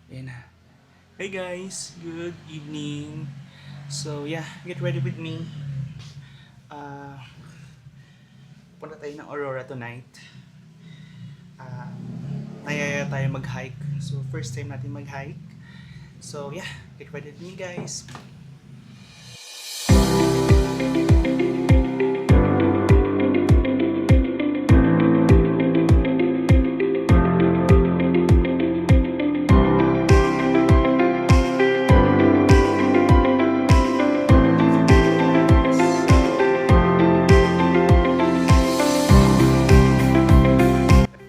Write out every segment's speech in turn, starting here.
Ayan na. Hey guys, good evening. So yeah, get ready with me. Uh, Punta tayo ng Aurora tonight. Tayo mag-hike. So first time natin mag-hike. So yeah, get ready with me guys.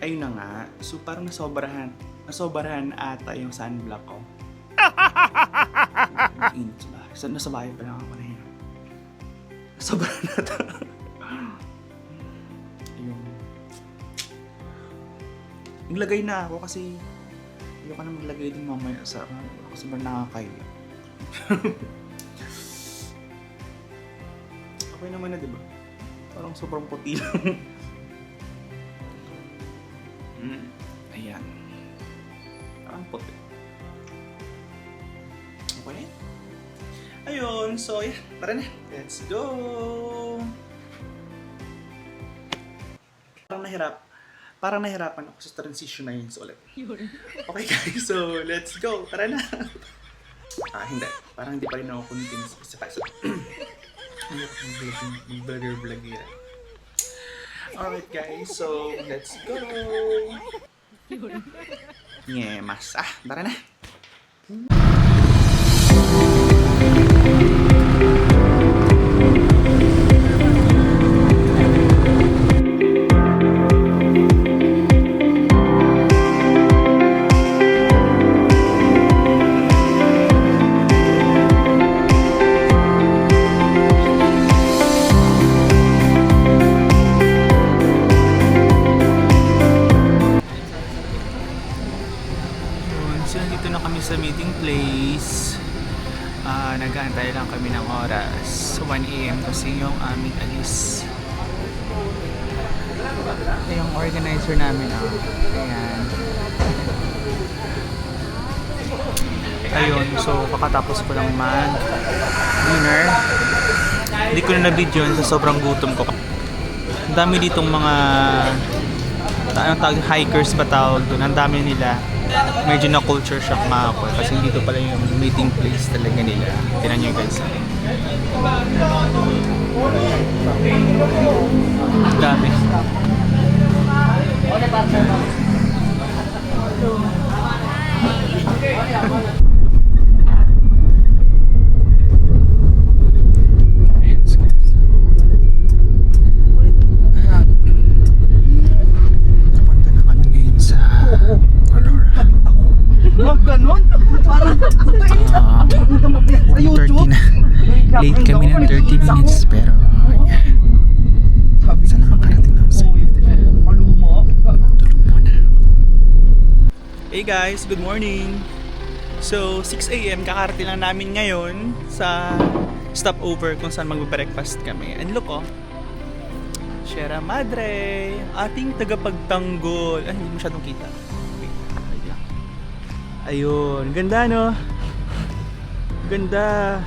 Ayun na nga, so parang nasobrahan ata yung sunblock ko. Init ba? Nasa bahay pa lang ako na yun. Nasobrahan na ito. Naglagay na ako kasi ayoko na maglagay din mamaya sa kasi sobrang nakakahiya. Okay naman na, diba? Parang sobrang puti lang. Ayan. Parang puti. Okay. Ayun. So, yeah. Tara na. Let's go! Parang nahirapan ako sa transition na yun ulit. Okay guys, so let's go. Tara na. Hindi. Parang hindi pa rin ako convinced. Isa pa. Vlogger yan. Alright guys, so let's go! Nyemas. Tara na! So, nandito na kami sa meeting place. Nag-aantay lang kami ng oras. 1 AM kasi yung aming alis. Yung organizer namin. Ayan. Ayun, so kakatapos ko lang mag-dinner. Hindi ko na na-video yun sa sobrang gutom ko. Ang dami ditong mga hikers ba tawag doon. Ang dami nila. Medyo na culture shock nga ako kasi dito pala yung meeting place talaga nila. Tingnan nyo guys. Dami. Punta na kami ngayon sa Aurora. Ganon? Parang 1:30 na. Late kami ng 30 minutes pero yeah. Sana makarating na sa iyo. Tulog muna. Hey guys, good morning. So 6 AM kakarating lang namin ngayon sa stopover kung saan magbe-breakfast kami. And look Sierra Madre, ating tagapagtanggol. Ay, hindi masyadong kita. Ayun, ganda no? Ganda.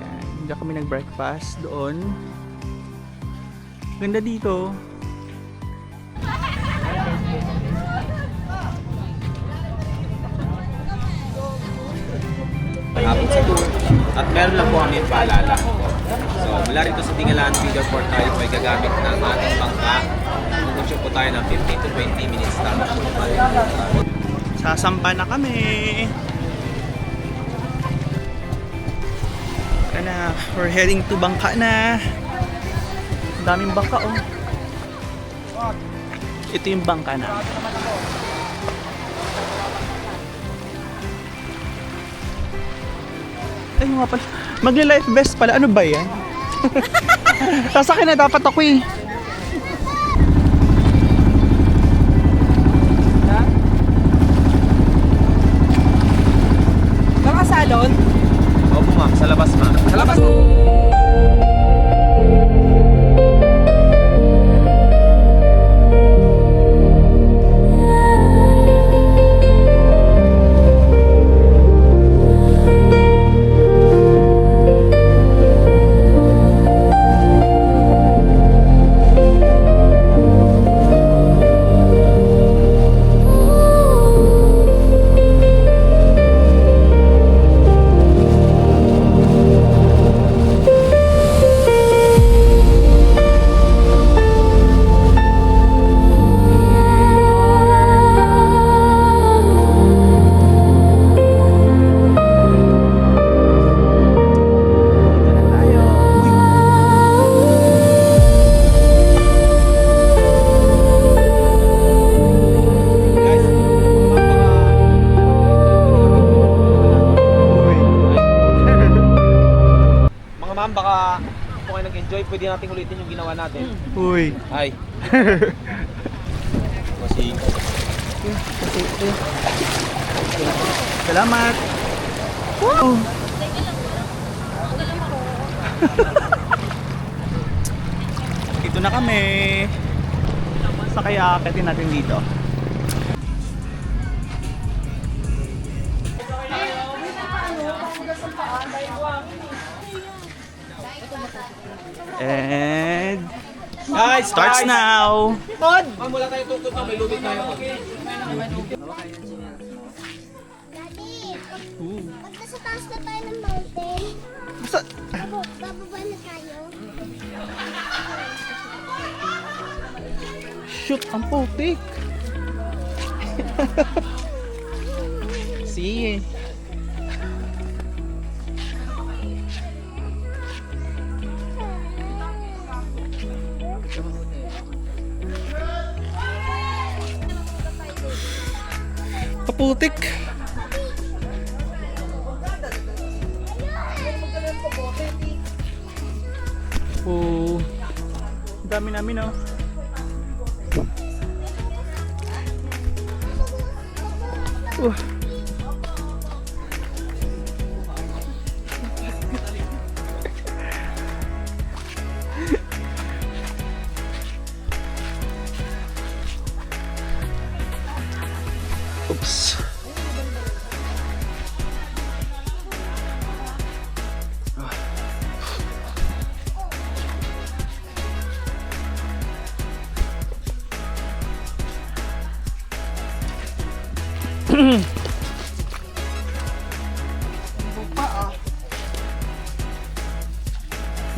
Yan, hindi kami nag-breakfast doon. Ganda dito. Hapon sa tour. At meron lang po kami paalala. So, mula rito sa Dingalan Feeder Port tayo po ay gagamit ng ating bangka. Mag-shoot po tayo ng 15 to 20 minutes time. Sasampa na kami. Tara na, we're heading to bangka na. Ang daming bangka Ito yung bangka na. Ay nga pala, magli-life vest pala. Ano ba yan? Sasakyan na dapat ako salon? Opo ma'am, sa labas ma'am. Sa labas? pwede nating ulitin yung ginawa natin. Uy. Ay. Kasi Salamat. Wow. Dito na kami. Sa kaya akitin natin dito. And guys, starts now. Ma'am, wala tayong tungkot na may lubid tayo. Pagka sa taas na tayo ng mountain, Sa bababa na tayo. shoot, ang putik. See. Kaputik. Oh. Ang dami namin, oh. Oops.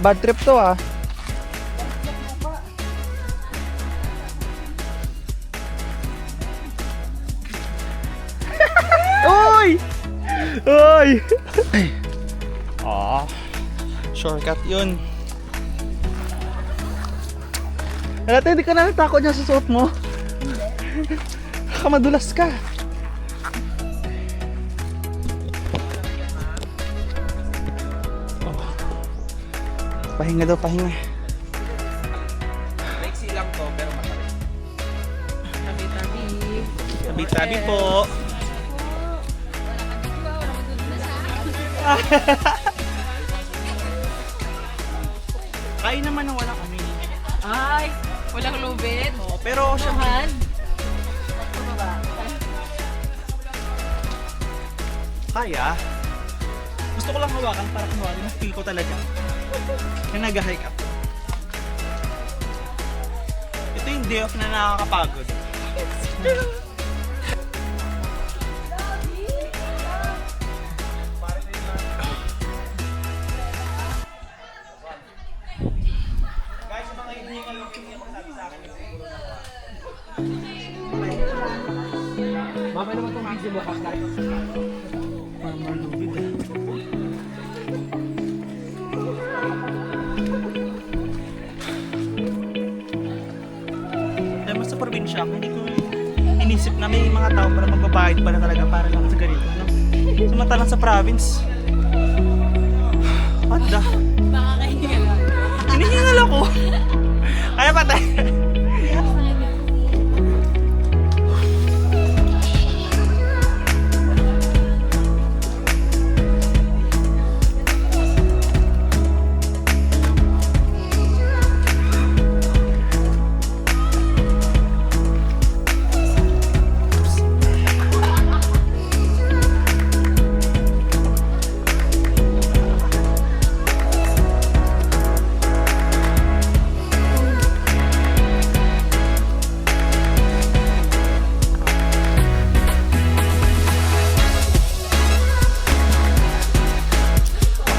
Bad trip to ah. Uy! Uy! Ah, shortcut yun. Dati hindi ka na natakot niya sa suot mo. Baka madulas ka. Pahinga daw, pahinga. Maiksi lang to, pero matarik. Tabi-tabi po. Kain naman na wala kami. Ay, walang lubid. Oh, pero siya kaya. Gusto ko lang hawakan para kunwari na feel ko talaga na nag-hike up. Ito yung day off na nakakapagod. Guys, yung mga hinihingal yung tingin ko sabi sa akin. Mamaya naman itong video mo, Pascal. Mama lubid ah. Dahil mas sa probinsya, hindi ko inisip na may mga tao para magbabayad pala talaga para lang sa ganito. No? Samantalang sa province. What the? Baka kahingal. Hinihingal ako. Kaya patay.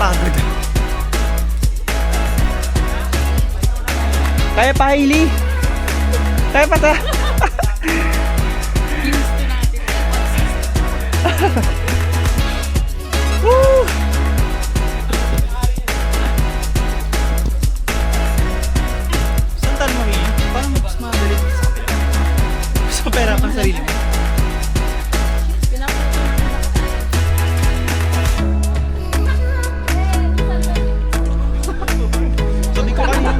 Pagod. Kaya pa, Hailey? Kaya pa ta? Woo! Saan tayo mo yun? Parang mas madali sa kapila. Gusto pera pang sarili mo. Sabi ko kanina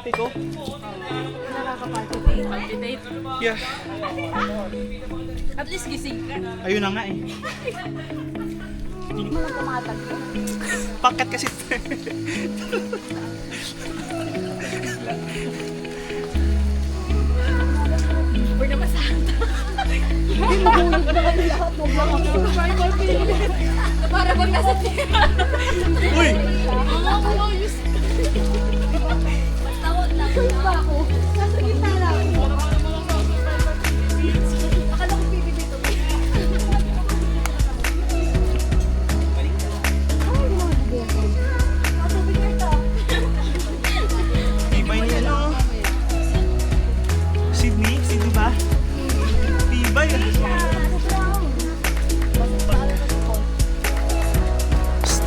ate ko. Palpitate. Yeah. At least gising ka. Ayun na nga eh. Pakat kasi. Or na masanta. Para bang nasa tira. Uy! Tawag lang. Ba ako? Nasa gitna lang. Akala ko bibigay to. Tibay niya no. Sydney? Sydney ba? Tibay ah. Psst.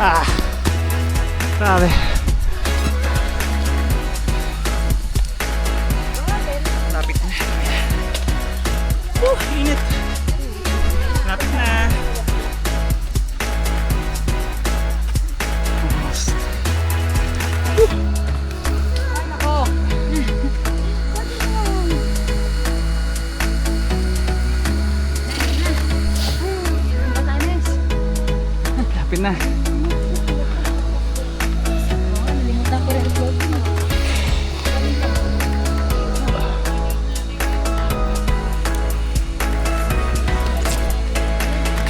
Ah, grabe. Lapit na. Init. Lapit na. Almost. Lapit na.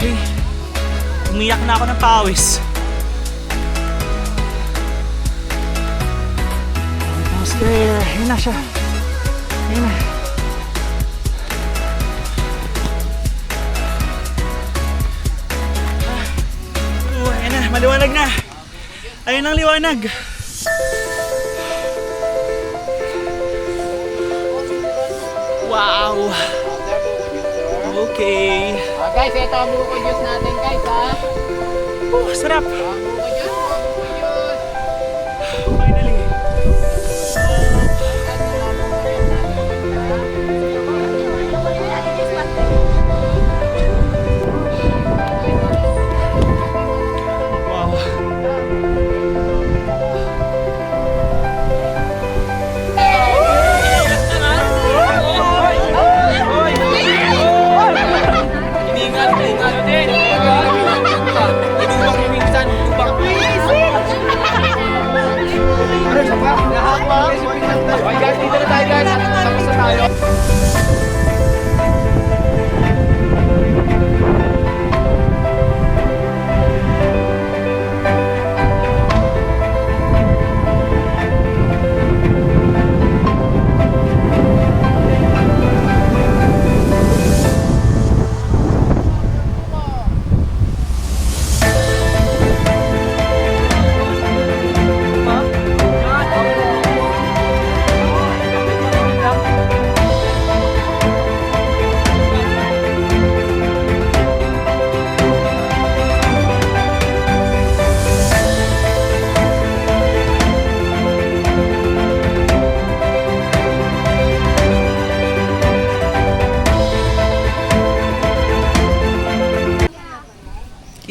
Okay. Umiyak na ako ng pawis. Almost there. Yun na siya. Yun na. Ayan na. Maliwanag na. Ayun ang liwanag. Wow. Okay. Guys, ito ang buko juice natin guys ha. Sarap. Buko juice. Finally. Wow.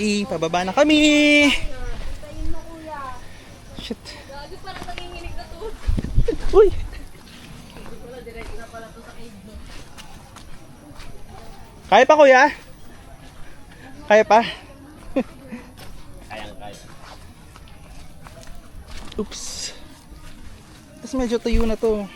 Okay, pababa na kami. Shit. Uy. Kaya pa kuya? Kaya pa? Oops. Tapos medyo tuyo na to.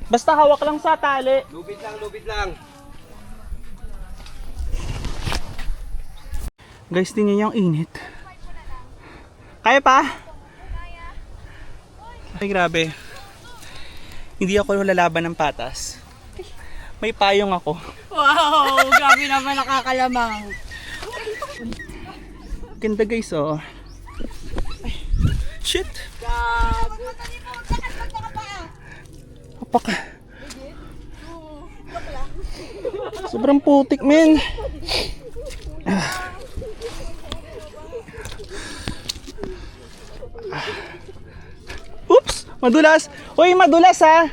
Basta hawak lang sa tali. Lubid lang, lubid lang. Guys, tingnan niyo ang init. Kaya pa? Ay, grabe. Hindi ako lalaban ng patas. May payong ako. Wow! Grabe naman nakakalamang. Ganda guys, oh. Ay, shit! Apaka. Sobrang putik, men. Oops! Madulas! Uy, madulas ha!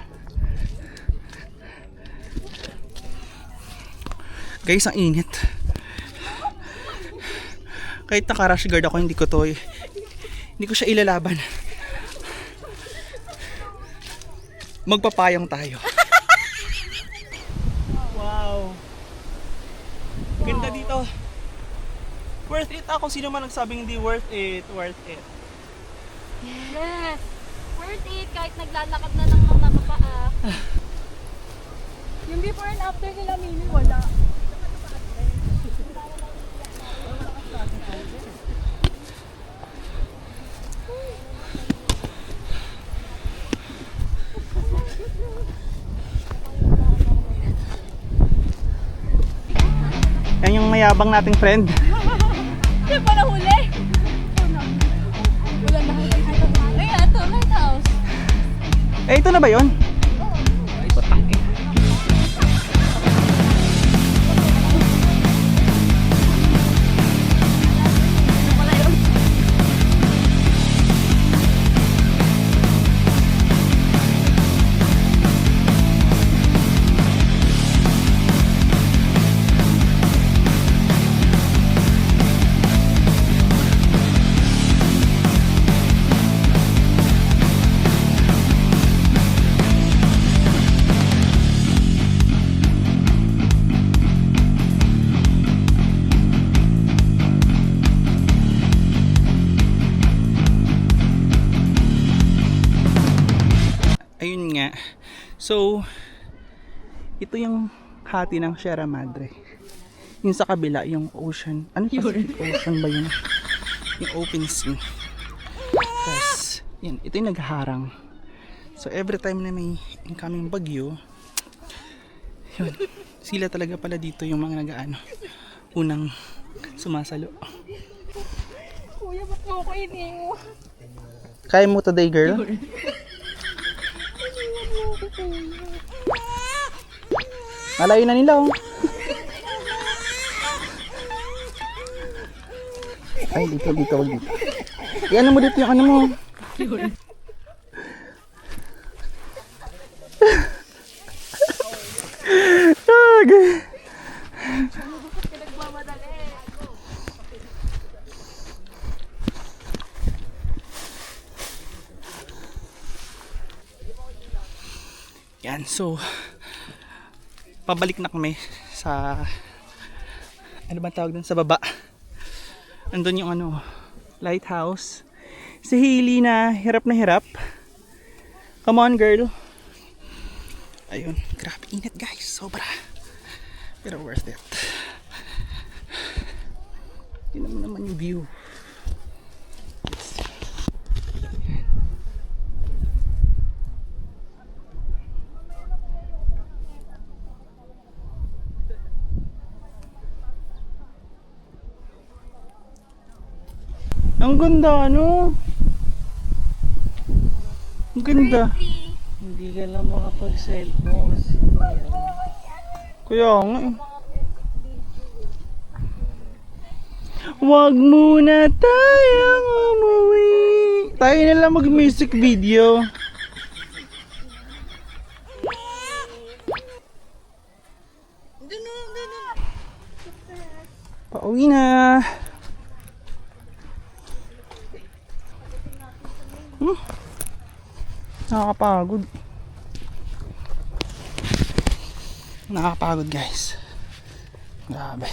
Guys, ang init. Kahit naka-rash guard ako, hindi ko siya ilalaban. Magpapayong tayo. Wow. Ganda dito. Worth it ako. Sino man nagsabing hindi worth it? Worth it. Yes! Worth it kahit naglalakad na ng mga paa. Yung before and after nila, Mimi, wala. Yan yung mayabang nating friend. Hindi pa nahuli. Wala nahuli. Ay, ito, lighthouse. Eh, ito na ba yun? Ayun nga. So, ito yung hati ng Sierra Madre. Yung sa kabila, yung ocean. Ano Pacific Ocean ba yun? Yung open sea. Tapos, yun, ito yung nagharang. So, every time na may incoming bagyo, yun, sila talaga pala dito yung mga nag-ano, unang sumasalo. Kuya, ba't mo ko iniwo? Kaya mo today, girl? Malayo na nila, oh. Ay, dito, wag dito. Iyan mo dito yung ano mo. Yan, so pabalik na kami sa ano ba tawag dun sa baba. Andun yung ano, lighthouse. Si Hailey na hirap. Come on, girl. Ayun, grabe init guys, sobra. Pero worth it. Tingnan mo naman yung view. Ang ganda, ano? Ang ganda. Hindi ka lang makapag-cellphone kasi Kaya nga eh. Wag muna tayong umuwi. Tayo na lang mag-music video. Pauwi na. Nakakapagod. Nakakapagod guys. Grabe.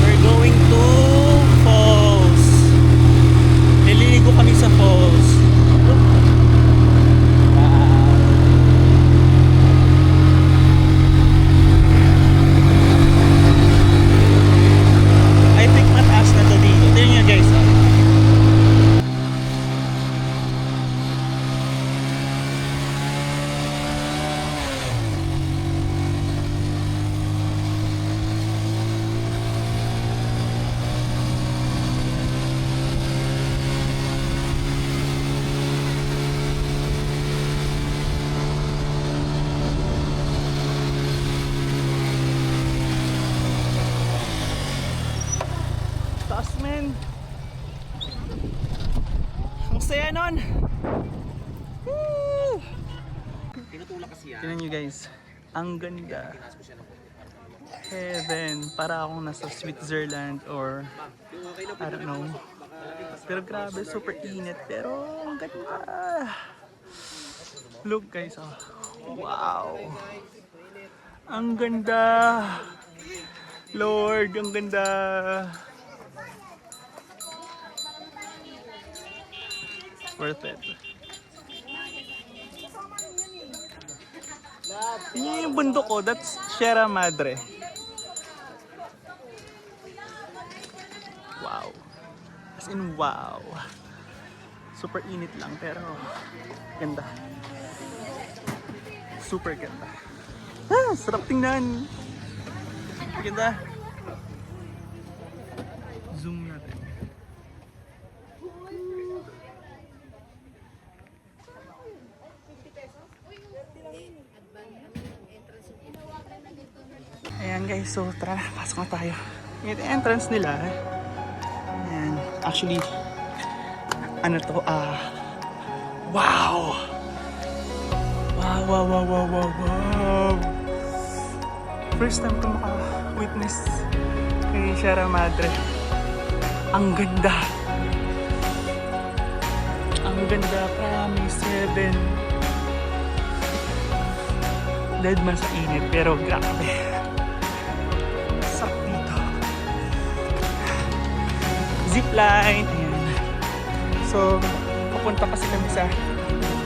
We're going to falls. Nililigo kami sa falls. Grabe. man. Ang saya nun. Woo! Tinutulak kasi yan. Tignan nyo guys, ang ganda. Heaven, para akong nasa Switzerland or I don't know. Pero grabe, super init. Pero ang ganda. Look guys, oh. Wow. Ang ganda. Lord, ang ganda. Worth it. Yun yung bundok ko, that's Sierra Madre. Wow. As in wow. Super init lang pero ganda. Super ganda. Ah, sarap tingnan. Ganda. Zoom natin. Ayan guys, so tara, pasok na tayo. Yung entrance nila. Ayan, actually, ano to, wow! Wow, wow, wow, wow, wow, wow! First time ko maka-witness kay Sierra Madre. Ang ganda! Ang ganda, promise, heaven. Dead man sa init, pero grabe. Sarap dito. Zipline, ayan. So, papunta kasi kami sa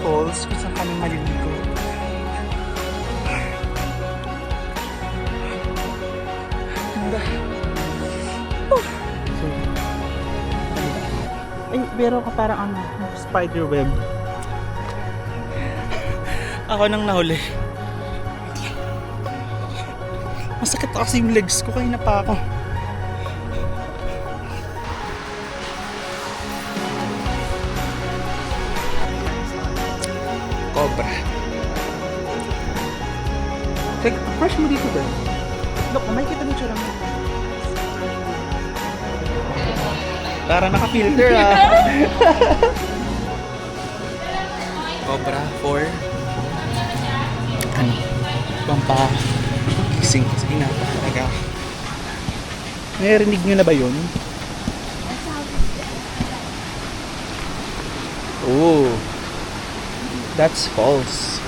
falls kung saan kami maliligo. Ganda. So, ay, pero ka parang ano, spider web. Ako nang nahuli. Masakit kasi yung legs ko, kaya na pa ako. Cobra. Like, fresh mo dito ba? Look, may kita ng tsura mo. Para naka-filter ah. Cobra 4. Ano? Pampa. Gising kasi napakalaga. Narinig nyo na ba yun? Oh, that's false.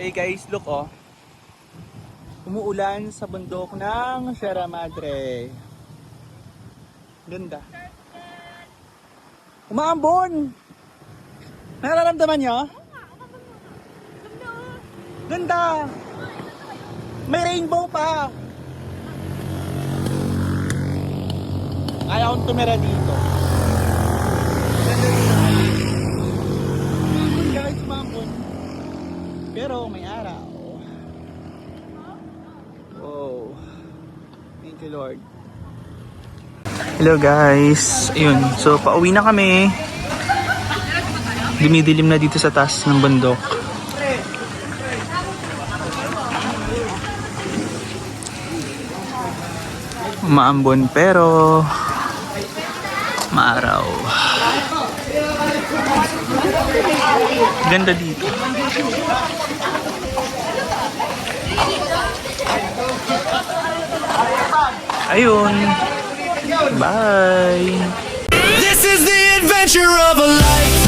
Hey guys, look oh. Umuulan sa bundok ng Sierra Madre. Ganda. Umaambon! Nararamdaman nyo? Ganda! May rainbow pa! Ayaw kong tumira dito. Ganda dito. Guys, umaambon. Pero may araw. Wow. Thank you, Lord. Hello guys. Ayun. So, pauwi na kami. Dumidilim na dito sa taas ng bundok. Maambon pero maaraw. Ganda dito. Ayun. Bye. This is the adventure of a life.